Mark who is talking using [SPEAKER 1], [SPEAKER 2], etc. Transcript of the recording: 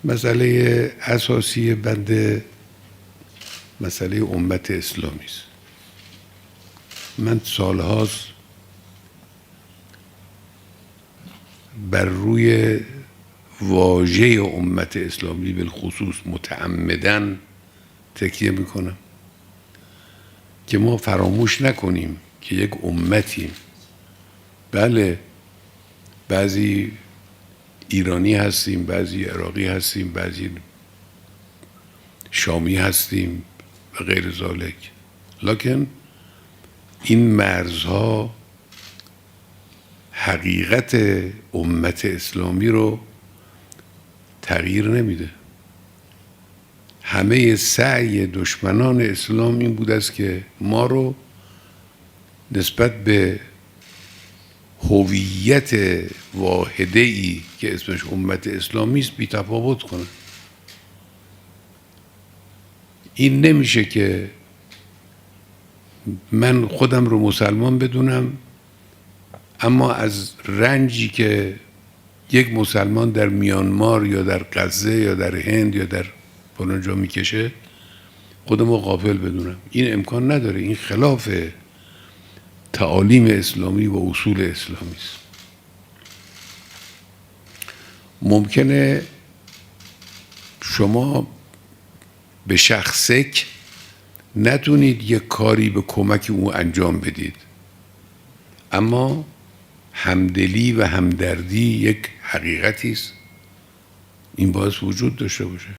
[SPEAKER 1] مسئله اساسی بنده مسئله امت اسلامی است. من سالهاست بر روی واژه امت اسلامی بالخصوص متعمداً تکیه میکنم که ما فراموش نکنیم که یک امتیم. بله، بعضی ایرانی هستیم، بعضی عراقی هستیم، بعضی شامی هستیم و غیر ذالک، لکن این مرزها حقیقت امت اسلامی رو تغییر نمیده. همه سعی دشمنان اسلام این بود است که ما رو نسبت به هویت واحده‌ای که اسمش امت اسلامی است بی‌تفاوت کنه. این نمیشه که من خودم رو مسلمان بدونم اما از رنجی که یک مسلمان در میانمار یا در غزه یا در هند یا در فلان جا میکشه خودم رو غافل بدونم. این امکان نداره. این خلاف تعالیم اسلامی و اصول اسلامی است. ممکنه شما به شخصک نتونید یک کاری به کمک او انجام بدید، اما همدلی و همدردی یک حقیقتی است. این باعث وجود داشته باشه.